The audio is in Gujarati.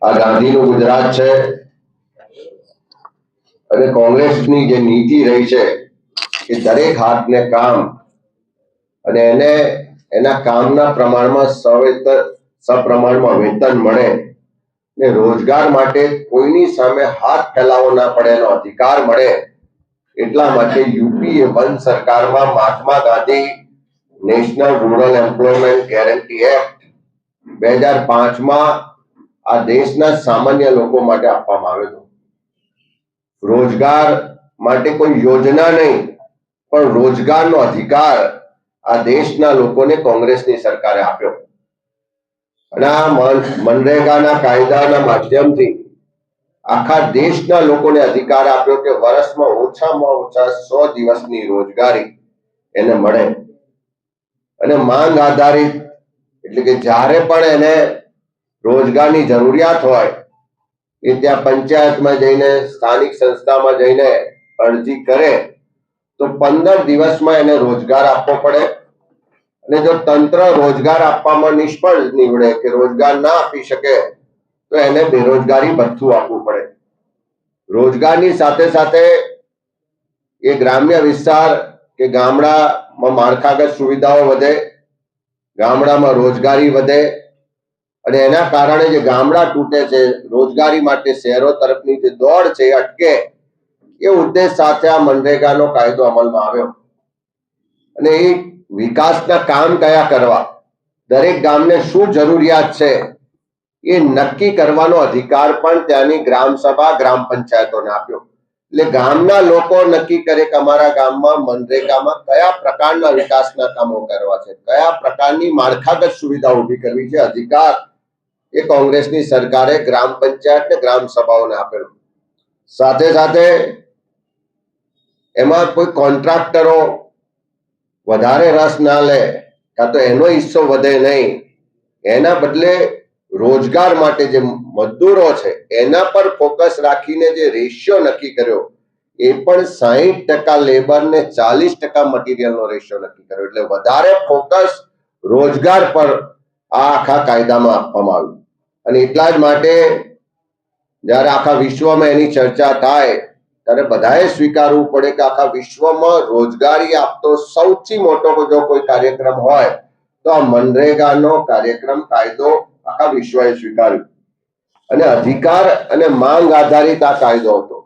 આ ગાંધીનું ગુજરાત છે અને કોંગ્રેસની જે નીતિ રહી છે કે દરેક હાથને કામ અને એને એના કામના પ્રમાણમાં સપ્રમાણમાં વેતન મળે ને રોજગાર માટે કોઈની સામે હાથ ફેલાવવો ના પડે એનો અધિકાર મળે એટલા માટે યુપીએ 1 સરકારમાં Mahatma Gandhi national rural employment guarantee act 2005માં આ દેશના સામાન્ય લોકો માટે આપવામાં આવ્યો હતો. રોજગાર માટે કોઈ યોજના નહીં પણ રોજગારનો અધિકાર આ દેશના લોકોને કોંગ્રેસની સરકારે આપ્યો અને આ મનરેગાના કાયદાના માધ્યમથી આખા દેશના લોકોને અધિકાર આપ્યો કે વર્ષમાં ઓછામાં ઓછા 100 દિવસની રોજગારી એને મળે અને માંગ આધારિત એટલે કે જ્યારે પણ એને રોજગારની જરૂરિયાત હોય એ ત્યાં પંચાયતમાં જઈને સ્થાનિક સંસ્થામાં જઈને અરજી કરે તો 15 દિવસમાં એને રોજગાર આપવો પડે અને જો તંત્ર રોજગાર આપવામાં નિષ્ફળ નીવડે કે રોજગાર ના આપી શકે તો એને બેરોજગારી ભથ્થું આપવું પડે. રોજગારની સાથે સાથે એ ગ્રામ્ય વિસ્તાર કે ગામડામાં માળખાગત સુવિધાઓ વધે, ગામડામાં રોજગારી વધે અને એના કારણે જે ગામડા તૂટે છે રોજગારી માટે શહેરો તરફની જે દોડ છે એ અટકે એ ઉદ્દેશ સાથે આ મનરેગાનો કાયદો અમલમાં આવ્યો અને એ વિકાસના કામ કયા કરવા, દરેક ગામને શું જરૂરિયાત છે એ નક્કી કરવાનો અધિકાર પણ ત્યાંની ગ્રામ સભા ગ્રામ પંચાયતોને આપ્યો. એટલે ગામના લોકો નક્કી કરે કે અમારા ગામમાં મનરેગામાં કયા પ્રકારના વિકાસના કામો કરવા છે, કયા પ્રકારની માળખાગત સુવિધા ઊભી કરવી છે. અધિકાર એ કોંગ્રેસની સરકારે ગ્રામ પંચાયત ને ગ્રામ સભાઓને આપેલો. સાથે સાથે એમાં કોઈ કોન્ટ્રાક્ટરો વધારે રસ ના લે કાં તો એનો હિસ્સો વધે નહીં, એના બદલે રોજગાર માટે જે મજદૂરો છે એના પર ફોકસ રાખીને જે રેશિયો નક્કી કર્યો એ પણ 60% લેબર ને 40% મટીરિયલનો રેશિયો નક્કી કર્યો. એટલે વધારે ફોકસ રોજગાર પર આ આખા કાયદામાં આપવામાં આવ્યું અને એટલા જ માટે જ્યારે આખા વિશ્વમાં એની ચર્ચા થાય ત્યારે બધાએ સ્વીકારવું પડે કે આખા વિશ્વમાં રોજગારી આપતો સૌથી મોટો જો કોઈ કાર્યક્રમ હોય તો આ મનરેગાનો કાર્યક્રમ કાયદો આખા વિશ્વએ સ્વીકાર્યો અને અધિકાર અને માંગ આધારિત આ કાયદો હતો.